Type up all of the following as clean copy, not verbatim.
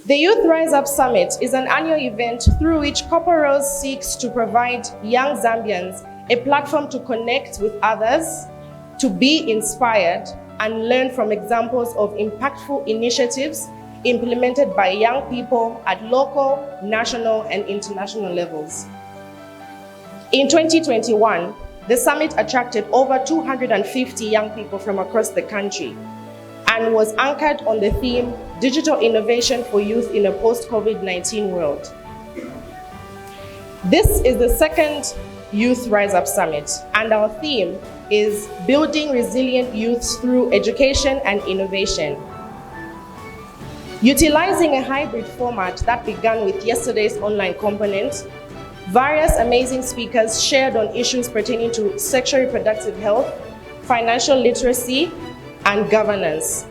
The Youth Rise Up Summit is an annual event through which Corporals seeks to provide young Zambians a platform to connect with others, to be inspired, and learn from examples of impactful initiatives implemented by young people at local, national, and international levels. In 2021, the summit attracted over 250 young people from across the country and was anchored on the theme, Digital Innovation for Youth in a Post-COVID-19 World. This is the second Youth Rise Up Summit, and our theme is Building Resilient Youths Through Education and Innovation. Utilizing a hybrid format that began with yesterday's online component, various amazing speakers shared on issues pertaining to sexual reproductive health, financial literacy, and governance.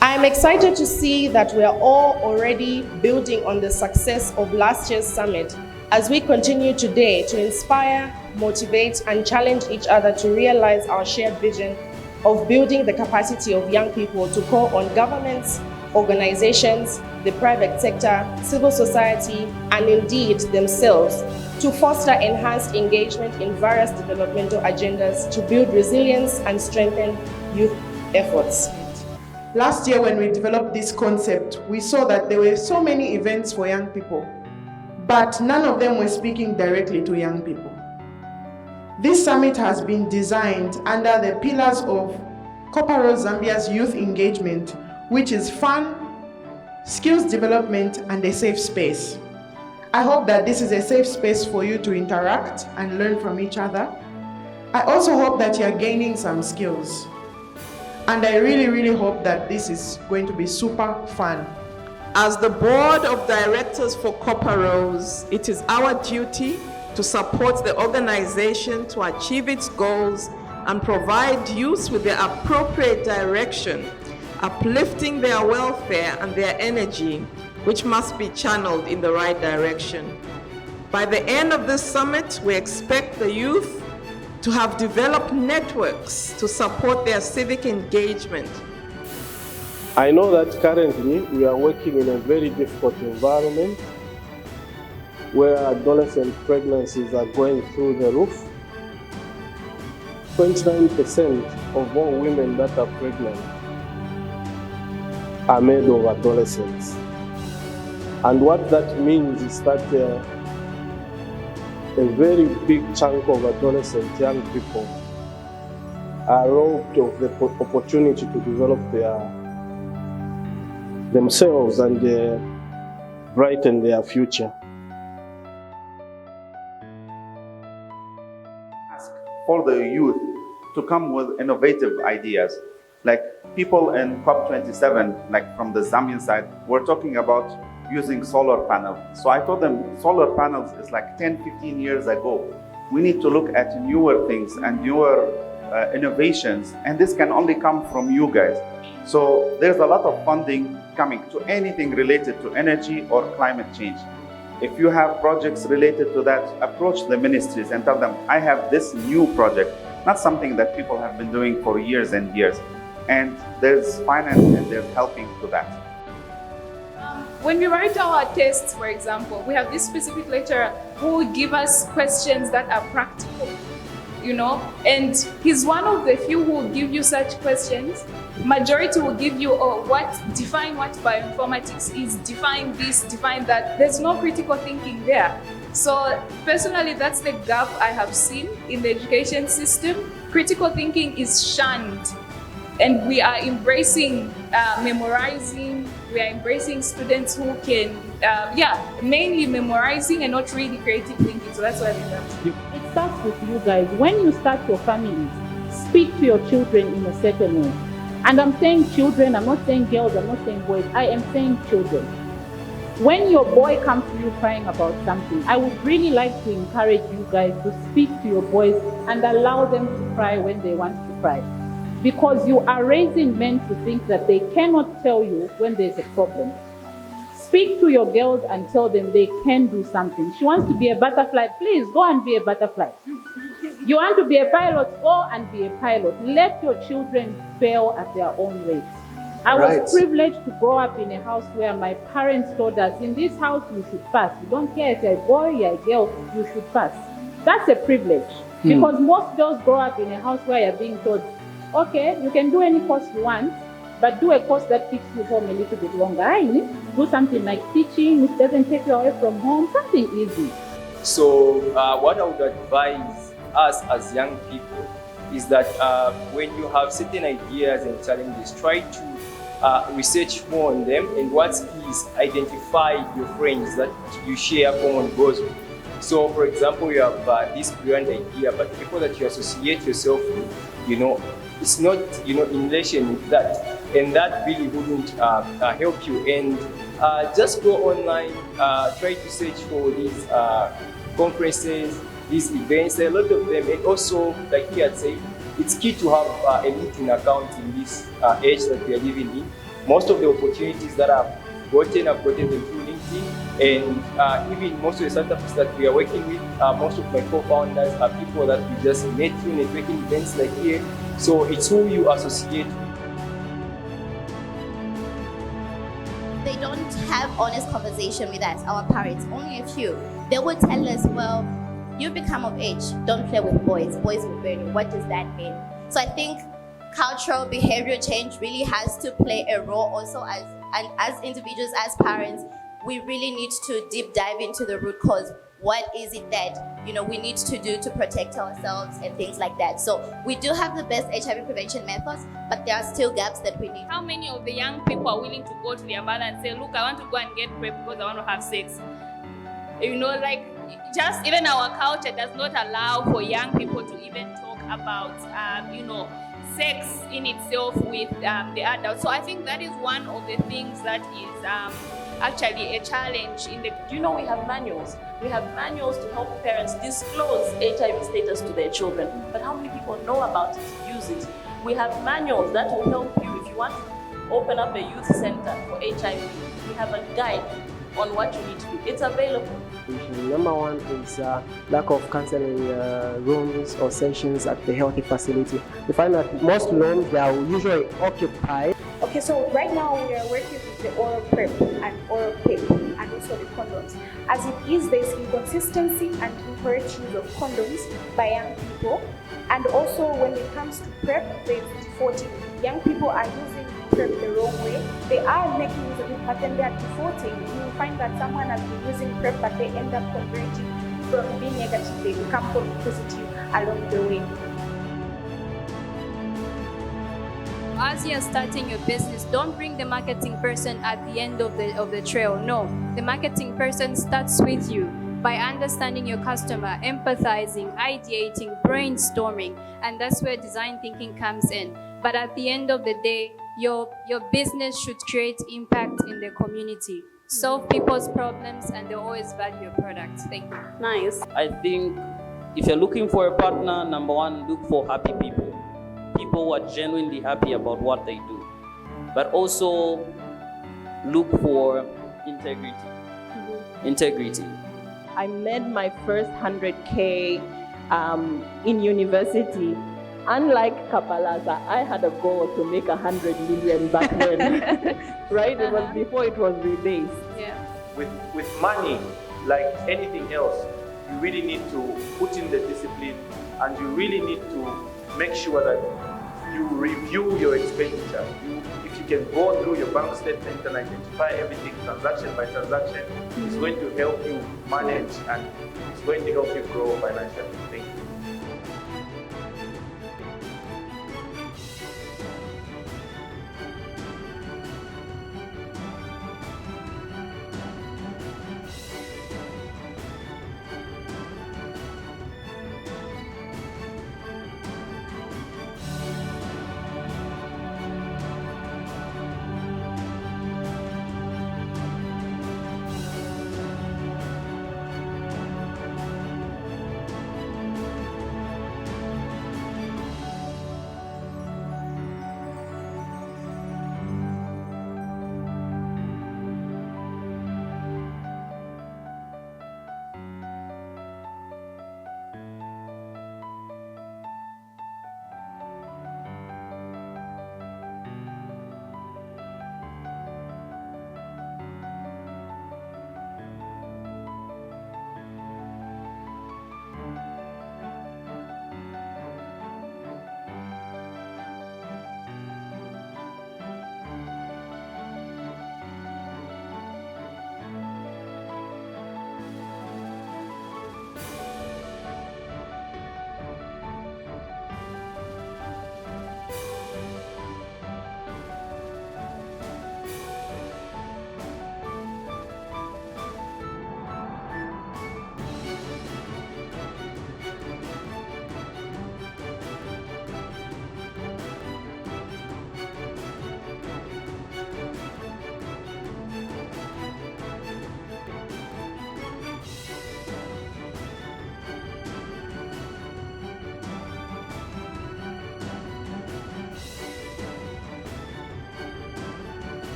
I am excited to see that we are all already building on the success of last year's summit as we continue today to inspire, motivate, and challenge each other to realize our shared vision of building the capacity of young people to call on governments, organizations, the private sector, civil society, and indeed themselves to foster enhanced engagement in various developmental agendas to build resilience and strengthen youth efforts. Last year when we developed this concept, we saw that there were so many events for young people, but none of them were speaking directly to young people. This summit has been designed under the pillars of Corporals Zambia's youth engagement, which is fun, skills development, and a safe space. I hope that this is a safe space for you to interact and learn from each other. I also hope that you're gaining some skills. And I really hope that this is going to be super fun. As the board of directors for Corporals, it is our duty to support the organization to achieve its goals and provide youth with the appropriate direction, uplifting their welfare and their energy, which must be channeled in the right direction. By the end of this summit, we expect the youth to have developed networks to support their civic engagement. I know that currently we are working in a very difficult environment where adolescent pregnancies are going through the roof. 29% of all women that are pregnant are made of adolescents. And what that means is that a very big chunk of adolescent young people are robbed of the opportunity to develop themselves and brighten their future. Ask for the youth to come with innovative ideas. Like people in COP27, like from the Zambian side, were talking about using solar panels. So I told them solar panels is like 10, 15 years ago. We need to look at newer things and newer innovations, and this can only come from you guys. So there's a lot of funding coming to anything related to energy or climate change. If you have projects related to that, approach the ministries and tell them, I have this new project, not something that people have been doing for years and years. And there's finance and there's helping to that. When we write our tests, for example, we have this specific lecturer who will give us questions that are practical, and he's one of the few who will give you such questions. Majority will give you, define what bioinformatics is, define this, define that. There's no critical thinking there. So personally, that's the gap I have seen in the education system. Critical thinking is shunned. And we are embracing memorizing. We are embracing students who can, mainly memorizing and not really creative thinking. So that's why we have. It starts with you guys. When you start your families, speak to your children in a certain way. And I'm saying children, I'm not saying girls, I'm not saying boys, I am saying children. When your boy comes to you crying about something, I would really like to encourage you guys to speak to your boys and allow them to cry when they want to cry. Because you are raising men to think that they cannot tell you when there's a problem. Speak to your girls and tell them they can do something. She wants to be a butterfly, please go and be a butterfly. You want to be a pilot, go and be a pilot. Let your children fail at their own rates. I Right. was privileged to grow up in a house where my parents told us, in this house you should pass. You don't care if you're a boy, you're a girl, you should pass. That's a privilege. Because most girls grow up in a house where you're being told, okay, you can do any course you want, but do a course that keeps you home a little bit longer. I need to do something like teaching, which doesn't take you away from home, something easy. So what I would advise us as young people is that when you have certain ideas and challenges, try to research more on them, and what's key is identify your friends that you share common goals with. So for example, you have this brilliant idea, but people that you associate yourself with, it's not in relation with that, and that really wouldn't help you. And just go online, try to search for these conferences, these events, a lot of them. And also, like he had said, it's key to have a LinkedIn account in this age that we are living in. Most of the opportunities that I've gotten them through LinkedIn, and even most of the startups that we are working with, most of my co-founders are people that we just met through networking events like here. So it's who you associate with. They don't have honest conversation with us, our parents, only a few. They would tell us, well, you become of age, don't play with boys, boys will burn you. What does that mean? So I think cultural behavior change really has to play a role also as individuals, as parents. We really need to deep dive into the root cause. What is it that we need to do to protect ourselves and things like that? So we do have the best HIV prevention methods, but there are still gaps that we need. How many of the young people are willing to go to their mother and say, look, I want to go and get PrEP because I want to have sex? Just even our culture does not allow for young people to even talk about, sex in itself with the adults. So I think that is one of the things that is actually a challenge in the. We have manuals. We have manuals to help parents disclose HIV status to their children. But how many people know about it, use it? We have manuals that will help you if you want to open up a youth center for HIV. We have a guide on what you need to do. It's available. Number one is lack of counseling rooms or sessions at the healthy facility. We find that most rooms, they are usually occupied. Okay, so right now we are working with the oral PrEP and oral PEP and also the condoms. As it is, there's inconsistency and incorrect use of condoms by young people. And also when it comes to PrEP, there's defaulting. Young people are using PrEP the wrong way. They are making use of it, but then they are defaulting. You will find that someone has been using PrEP, but they end up converting from being negative, they become positive along the way. As you're starting your business, don't bring the marketing person at the end of the trail. No, the marketing person starts with you by understanding your customer, empathizing, ideating, brainstorming, and that's where design thinking comes in. But at the end of the day, your business should create impact in the community, solve people's problems, and they'll always value your product. Thank you. Nice. I think if you're looking for a partner, number one, look for happy people. People who are genuinely happy about what they do. But also look for integrity. Integrity. I made my first 100K in university. Unlike Kapalaza, I had a goal to make 100 million back then, right? It was before it was rebased. Yeah. With money, like anything else, you really need to put in the discipline, and you really need to make sure that you review your expenditure. If you can go through your bank statement and identify everything transaction by transaction, it's going to help you manage and it's going to help you grow financially. Thank you.